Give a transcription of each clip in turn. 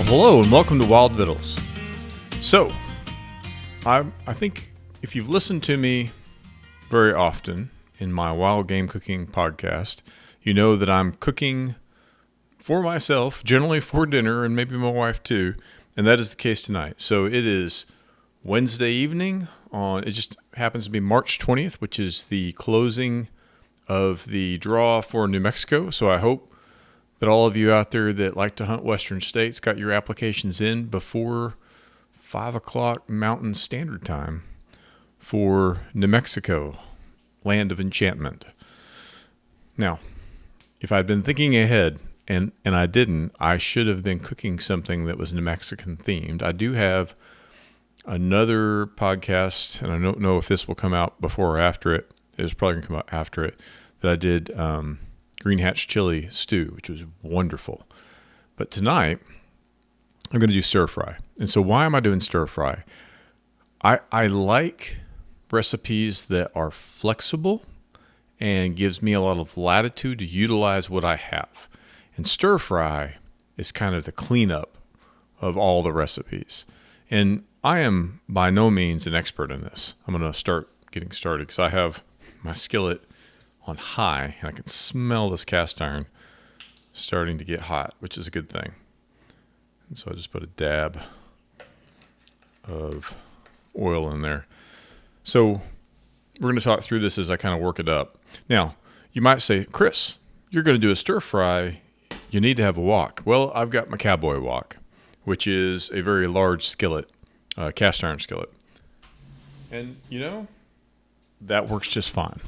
Hello and welcome to Wild Vittles. So, I think if you've listened to me very often in my wild game cooking podcast, you know that I'm cooking for myself, generally for dinner, and maybe my wife too, and that is the case tonight. So it is Wednesday evening. It just happens to be March 20th, which is the closing of the draw for New Mexico. So I hope that all of you out there that like to hunt Western states got your applications in before 5 o'clock Mountain Standard Time for New Mexico, land of enchantment. Now, if I'd been thinking ahead, and I didn't, I should have been cooking something that was New Mexican themed. I do have another podcast, and I don't know if this will come out before or after it. It's probably going to come out after it, that I did green hatch chili stew, which was wonderful. But tonight, I'm going to do stir fry. And so why am I doing stir fry? I like recipes that are flexible and gives me a lot of latitude to utilize what I have. And stir fry is kind of the cleanup of all the recipes. And I am by no means an expert in this. I'm going to start getting started because I have my skillet on high, and I can smell this cast iron starting to get hot, which is a good thing. And so I just put a dab of oil in there. So we're going to talk through this as I kind of work it up. Now, you might say, Chris, you're going to do a stir fry. You need to have a wok. Well, I've got my cowboy wok, which is a very large skillet, cast iron skillet. And, you know, that works just fine.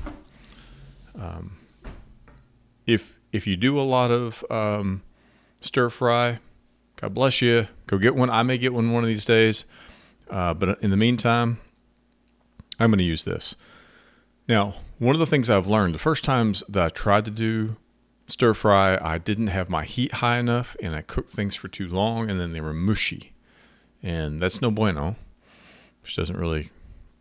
If you do a lot of stir fry, God bless you. Go get one. I may get one of these days. But in the meantime, I'm going to use this. Now, one of the things I've learned, the first times that I tried to do stir fry, I didn't have my heat high enough, and I cooked things for too long, and then they were mushy. And that's no bueno, which doesn't really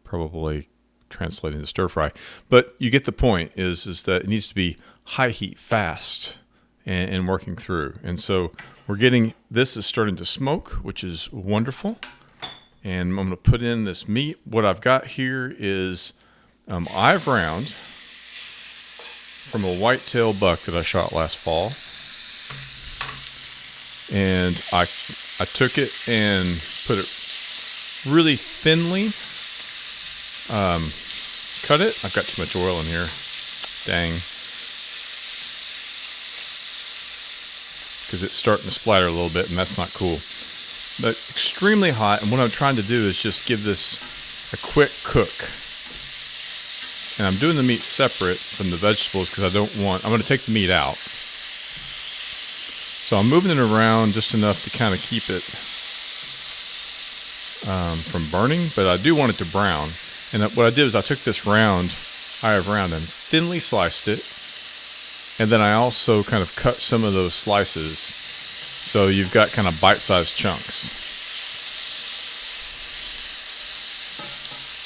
probably translate into stir fry. But you get the point, is that it needs to be high heat fast and working through. And so we're getting, this is starting to smoke, which is wonderful. And I'm going to put in this meat. What I've got here is I've round from a whitetail buck that I shot last fall. And I took it and put it really thinly, cut it. I've got too much oil in here. Dang. Because it's starting to splatter a little bit, and that's not cool. But extremely hot, and what I'm trying to do is just give this a quick cook. And I'm doing the meat separate from the vegetables because I'm going to take the meat out. So I'm moving it around just enough to kind of keep it from burning, but I do want it to brown. And what I did is I took this round and thinly sliced it. And then I also kind of cut some of those slices so you've got kind of bite-sized chunks.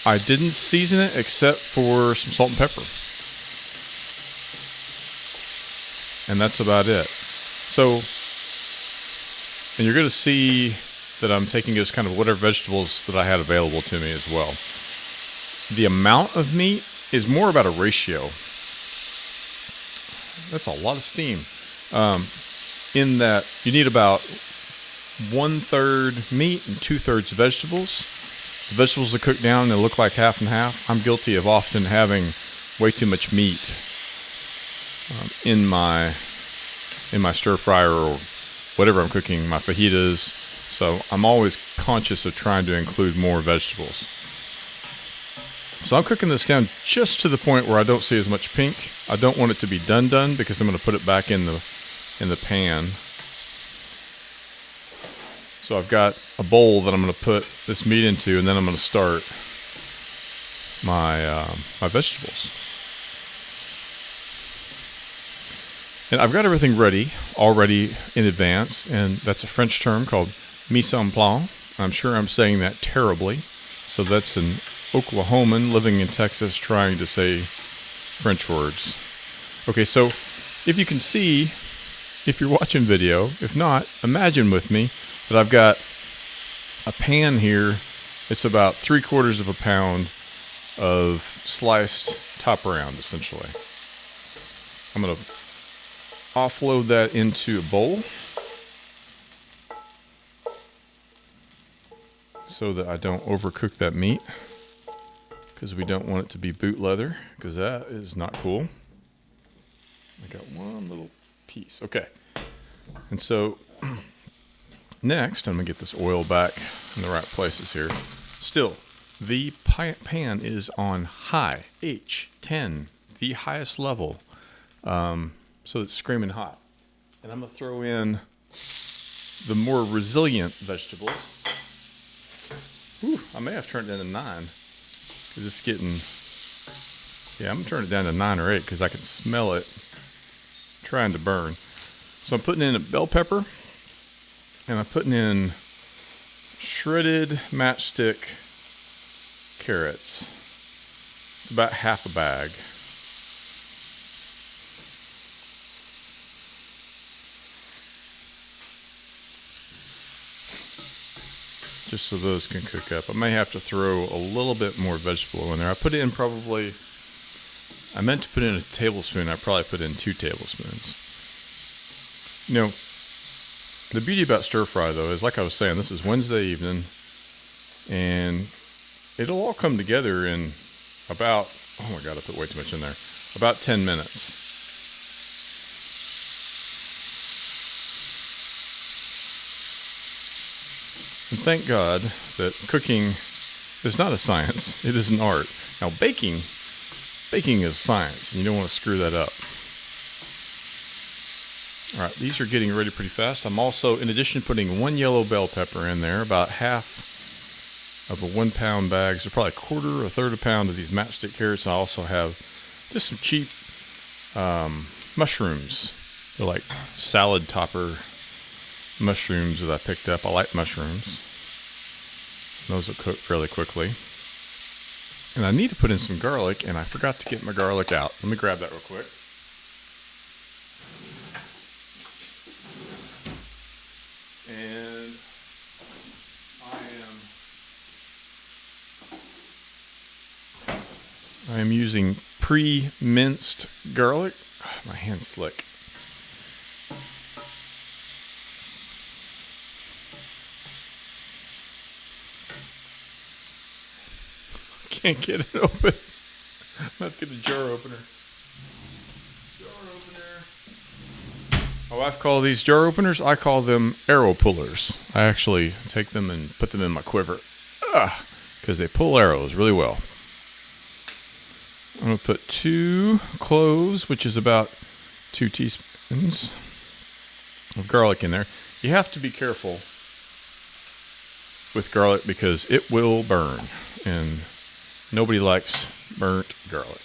I didn't season it except for some salt and pepper. And that's about it. So, and you're going to see that I'm taking just kind of whatever vegetables that I had available to me as well. The amount of meat is more about a ratio. That's a lot of steam. In that you need about 1/3 meat and 2/3 vegetables. The vegetables are cooked down and they look like half and half. I'm guilty of often having way too much meat in my stir fryer or whatever I'm cooking, my fajitas. So I'm always conscious of trying to include more vegetables. So I'm cooking this down just to the point where I don't see as much pink. I don't want it to be done because I'm going to put it back in the pan. So I've got a bowl that I'm going to put this meat into, and then I'm going to start my vegetables. And I've got everything ready already in advance, and that's a French term called mise en place. I'm sure I'm saying that terribly. So that's an Oklahoman living in Texas trying to say French words. Okay, so if you can see, if you're watching video, if not, imagine with me But I've got a pan here. It's about 3/4 of a pound of sliced top round, essentially. I'm going to offload that into a bowl so that I don't overcook that meat, because we don't want it to be boot leather, because that is not cool. I got one little piece. Okay. And so next, I'm going to get this oil back in the right places here. Still, the pan is on high, H10, the highest level. So it's screaming hot. And I'm going to throw in the more resilient vegetables. Whew, I may have turned it down to 9, because it's getting, yeah, I'm going to turn it down to 9 or 8 because I can smell it trying to burn. So I'm putting in a bell pepper, and I'm putting in shredded matchstick carrots. It's about half a bag. Just so those can cook up. I may have to throw a little bit more vegetable in there. I put in probably, I meant to put in a tablespoon. I probably put in 2 tablespoons. You know, the beauty about stir fry, though, is like I was saying, this is Wednesday evening, and it'll all come together in about, oh my God, I put way too much in there, about 10 minutes. And thank God that cooking is not a science, it is an art. Now baking is science, and you don't want to screw that up. All right, these are getting ready pretty fast. I'm also, in addition, putting 1 yellow bell pepper in there, about half of a 1 pound bag, so probably a third of a pound of these matchstick carrots. I also have just some cheap mushrooms. They're like salad topper mushrooms that I picked up. I like mushrooms. Those will cook fairly quickly. And I need to put in some garlic, and I forgot to get my garlic out. Let me grab that real quick. And I am using pre-minced garlic. My hand's slick. Can't get it open. I'm going to get a jar opener. My wife calls these jar openers, I call them arrow pullers. I actually take them and put them in my quiver, because they pull arrows really well. I'm going to put 2 cloves, which is about 2 teaspoons of garlic in there. You have to be careful with garlic because it will burn, and nobody likes burnt garlic.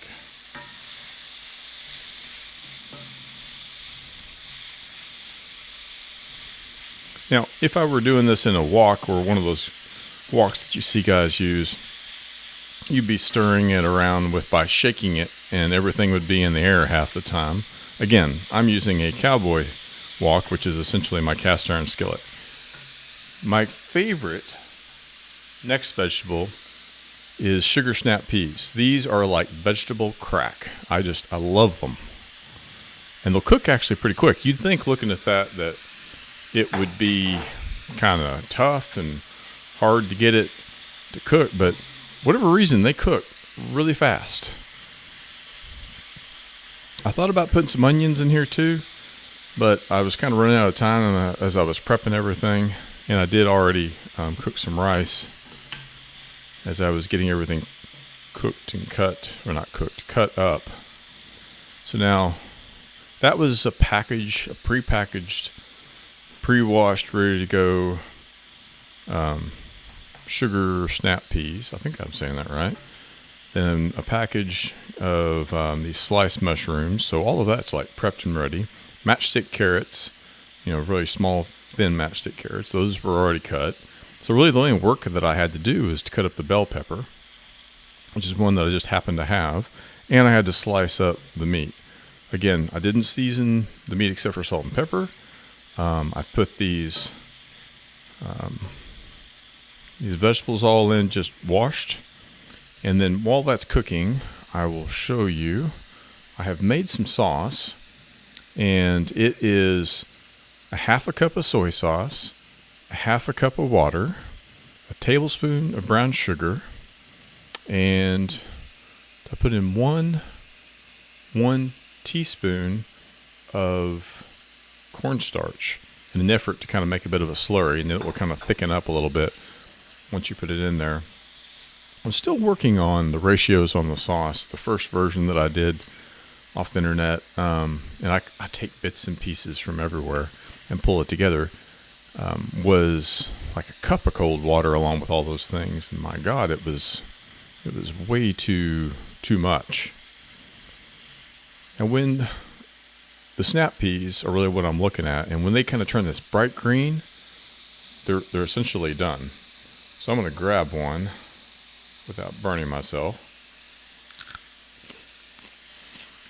Now, if I were doing this in a wok, or one of those woks that you see guys use, you'd be stirring it around by shaking it, and everything would be in the air half the time. Again, I'm using a cowboy wok, which is essentially my cast iron skillet. My favorite next vegetable is sugar snap peas. These are like vegetable crack. I love them. And they'll cook actually pretty quick. You'd think, looking at that it would be kind of tough and hard to get it to cook, but whatever reason, they cook really fast. I thought about putting some onions in here too, but I was kind of running out of time as I was prepping everything, and I did already cook some rice as I was getting everything cooked and cut up. So now, that was a prepackaged, pre-washed, ready to go sugar snap peas. I think I'm saying that right. Then a package of these sliced mushrooms. So all of that's like prepped and ready. Matchstick carrots, really small, thin matchstick carrots. Those were already cut. So really the only work that I had to do is to cut up the bell pepper, which is one that I just happened to have. And I had to slice up the meat. Again, I didn't season the meat except for salt and pepper. I've put these these vegetables all in, just washed. And then while that's cooking, I will show you, I have made some sauce, and it is a half a cup of soy sauce, a half a cup of water, a tablespoon of brown sugar, and I put in one teaspoon of cornstarch in an effort to kind of make a bit of a slurry, and it will kind of thicken up a little bit once you put it in there. I'm still working on the ratios on the sauce. The first version that I did off the internet, and I take bits and pieces from everywhere and pull it together, was like a cup of cold water along with all those things. And my God, it was way too much. And when the snap peas are really what I'm looking at, and when they kind of turn this bright green, they're essentially done. So I'm going to grab one without burning myself.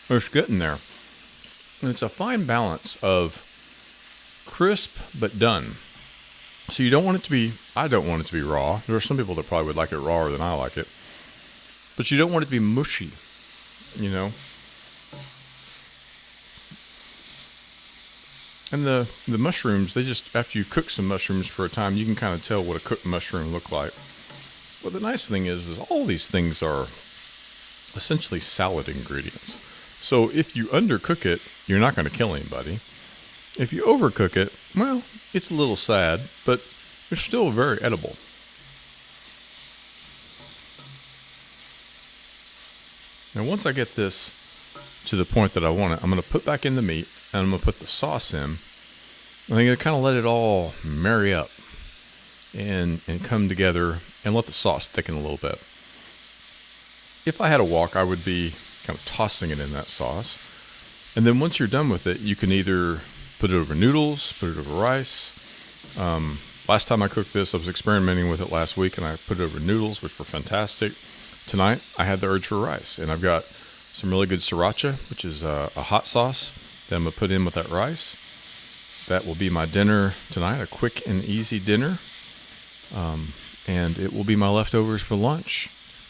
It's getting there. And it's a fine balance of crisp but done. So you don't want it to be, I don't want it to be raw. There are some people that probably would like it rawer than I like it. But you don't want it to be mushy, you know. And the mushrooms, they just, after you cook some mushrooms for a time, you can kind of tell what a cooked mushroom look like. Well, the nice thing is all these things are essentially salad ingredients. So if you undercook it, you're not going to kill anybody. If you overcook it, well, it's a little sad, but it's still very edible. Now, once I get this to the point that I want it, I'm going to put back in the meat, and I'm going to put the sauce in. And I'm going to kind of let it all marry up and come together and let the sauce thicken a little bit. If I had a wok, I would be kind of tossing it in that sauce. And then once you're done with it, you can either put it over noodles, put it over rice. Last time I cooked this, I was experimenting with it last week, and I put it over noodles, which were fantastic. Tonight, I had the urge for rice, and I've got some really good sriracha, which is a hot sauce that I'm going to put in with that rice. That will be my dinner tonight, a quick and easy dinner. And it will be my leftovers for lunch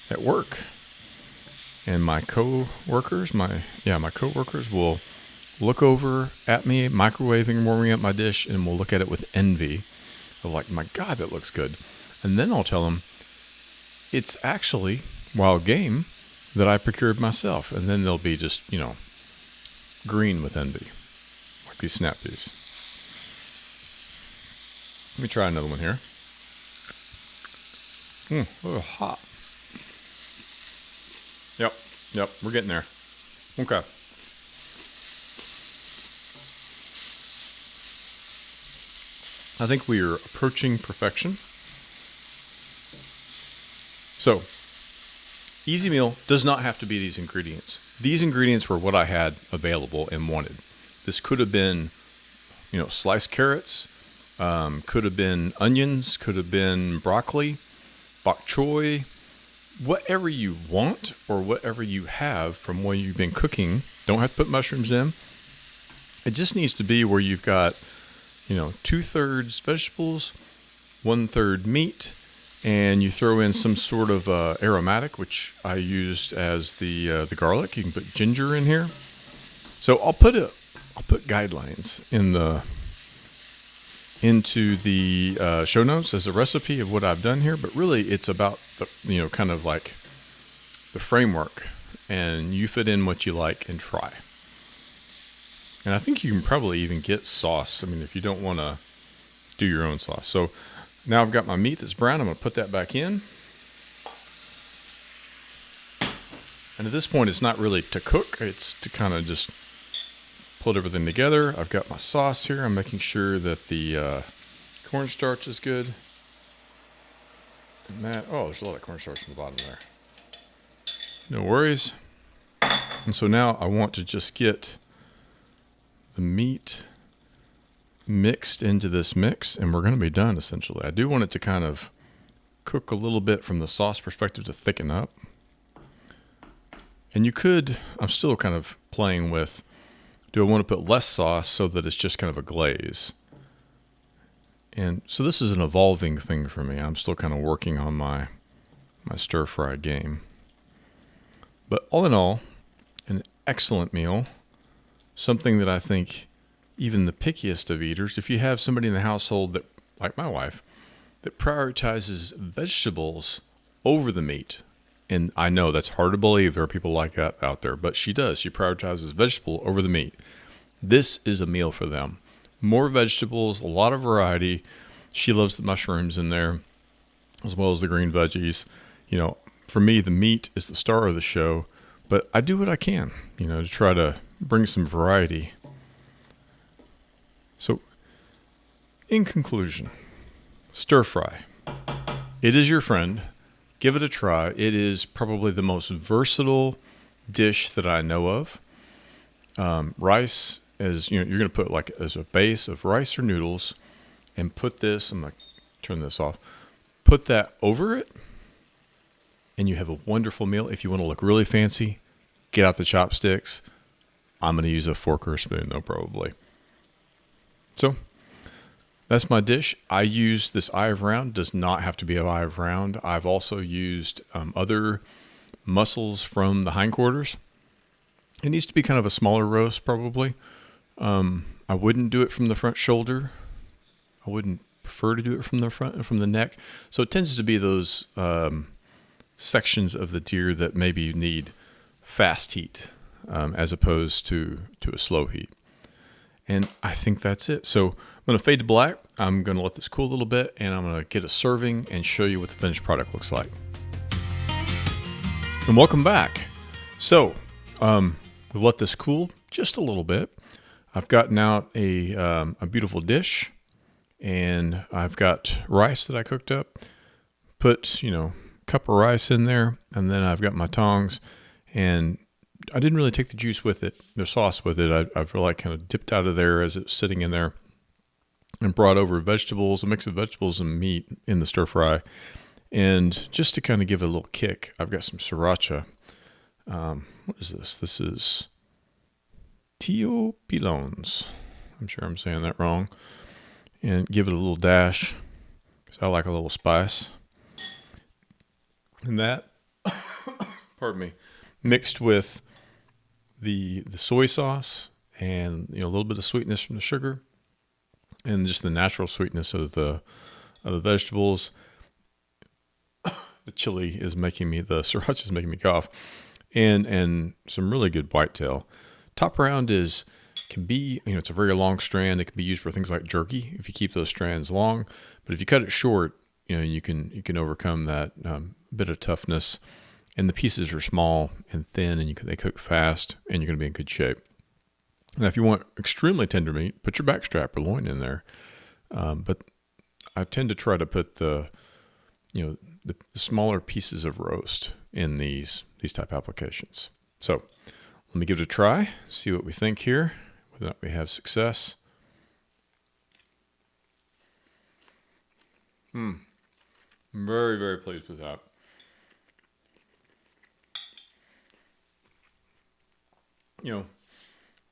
at work. And my coworkers will look over at me, microwaving, warming up my dish, and will look at it with envy of like, my God, that looks good. And then I'll tell them it's actually wild game that I procured myself. And then they'll be just, green with envy, like these snap peas. Let me try another one here. A little hot. Yep, we're getting there. Okay. I think we are approaching perfection. So, easy meal does not have to be these ingredients. These ingredients were what I had available and wanted. This could have been, sliced carrots, could have been onions, could have been broccoli, bok choy, whatever you want or whatever you have from what you've been cooking. Don't have to put mushrooms in. It just needs to be where you've got, 2/3 vegetables, 1/3 meat, and you throw in some sort of aromatic, which I used as the garlic. You can put ginger in here. So I'll put guidelines into the show notes as a recipe of what I've done here, but really it's about the, kind of like the framework, and you fit in what you like and try. And I think you can probably even get sauce. I mean, if you don't want to do your own sauce. So now I've got my meat that's brown. I'm going to put that back in. And at this point, it's not really to cook. It's to kind of just put everything together. I've got my sauce here. I'm making sure that the cornstarch is good. And there's a lot of cornstarch in the bottom there. No worries. And so now I want to just get the meat mixed into this mix, and we're going to be done essentially. I do want it to kind of cook a little bit from the sauce perspective to thicken up. And I'm still kind of playing with, do I want to put less sauce so that it's just kind of a glaze? And so this is an evolving thing for me. I'm still kind of working on my stir fry game. But all in all, an excellent meal. Something that I think even the pickiest of eaters, if you have somebody in the household that, like my wife, that prioritizes vegetables over the meat. And I know that's hard to believe. There are people like that out there, but she does. She prioritizes vegetable over the meat. This is a meal for them. More vegetables, a lot of variety. She loves the mushrooms in there, as well as the green veggies. You know, for me, the meat is the star of the show, but I do what I can, you know, to try to bring some variety. So, in conclusion, stir fry. It is your friend. Give it a try. It is probably the most versatile dish that I know of. Rice is, you know, you're going to put like as a base of rice or noodles and put this, I'm going to turn this off, put that over it, and you have a wonderful meal. If you want to look really fancy, get out the chopsticks. I'm going to use a fork or a spoon though, probably. So that's my dish. I use this eye of round. Does not have to be an eye of round. I've also used other muscles from the hindquarters. It needs to be kind of a smaller roast, probably. I wouldn't do it from the front shoulder. I wouldn't prefer to do it from the front and from the neck. So it tends to be those sections of the deer that maybe need fast heat as opposed to a slow heat. And I think that's it. So I'm going to fade to black. I'm going to let this cool a little bit, and I'm going to get a serving and show you what the finished product looks like. And welcome back. So we've let this cool just a little bit. I've gotten out a beautiful dish, and I've got rice that I cooked up. Put, a cup of rice in there, and then I've got my tongs, and I didn't really take the juice with it, the sauce with it. I've really kind of dipped out of there as it's sitting in there and brought over vegetables, a mix of vegetables and meat in the stir fry. And just to kind of give it a little kick, I've got some sriracha. What is this? This is Tio Pilones. I'm sure I'm saying that wrong. And give it a little dash because I like a little spice. And that, pardon me, mixed with the soy sauce and a little bit of sweetness from the sugar and just the natural sweetness of the vegetables. The chili is making me, the sriracha is making me cough, and some really good whitetail. Top round can be, it's a very long strand. It can be used for things like jerky if you keep those strands long. But if you cut it short, you can overcome that bit of toughness. And the pieces are small and thin, and they cook fast, and you're going to be in good shape. Now, if you want extremely tender meat, put your backstrap or loin in there. But I tend to try to put the smaller pieces of roast in these type applications. So let me give it a try, see what we think here, whether or not we have success. I'm very, very pleased with that.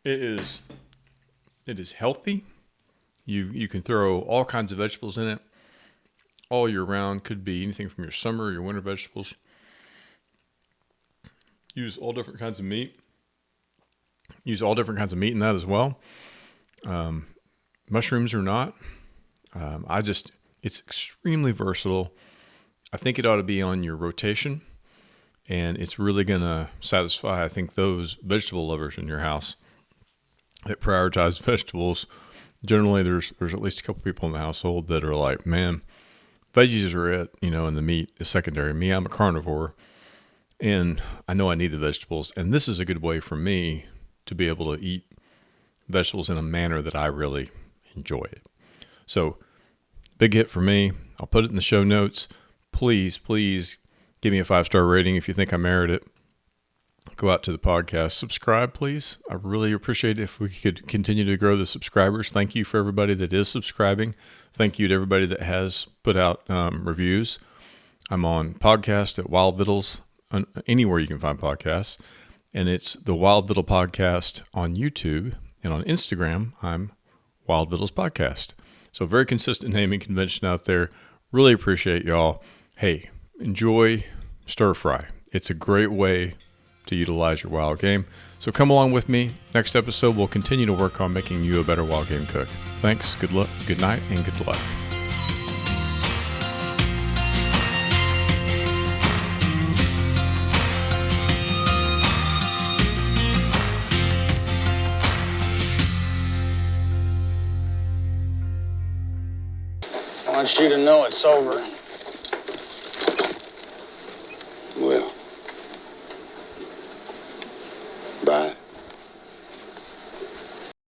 It is healthy. You can throw all kinds of vegetables in it all year round. Could be anything from your summer or your winter vegetables. Use all different kinds of meat. Use all different kinds of meat in that as well. Mushrooms or not. It's extremely versatile. I think it ought to be on your rotation. And it's really going to satisfy, I think, those vegetable lovers in your house that prioritize vegetables. Generally, there's at least a couple people in the household that are like, man, veggies are it, and the meat is secondary. Me, I'm a carnivore, and I know I need the vegetables. And this is a good way for me to be able to eat vegetables in a manner that I really enjoy it. So, big hit for me. I'll put it in the show notes. Please, give me a 5-star rating if you think I merit it. Go out to the podcast. Subscribe, please. I really appreciate it if we could continue to grow the subscribers. Thank you for everybody that is subscribing. Thank you to everybody that has put out reviews. I'm on podcast at Wild Vittles, anywhere you can find podcasts. And it's the Wild Vittle Podcast on YouTube. And on Instagram, I'm Wild Vittles Podcast. So very consistent naming convention out there. Really appreciate y'all. Hey, enjoy stir fry. It's a great way to utilize your wild game. So come along with me. Next episode, we'll continue to work on making you a better wild game cook. Thanks, good luck, good night, and good luck. I want you to know it's over.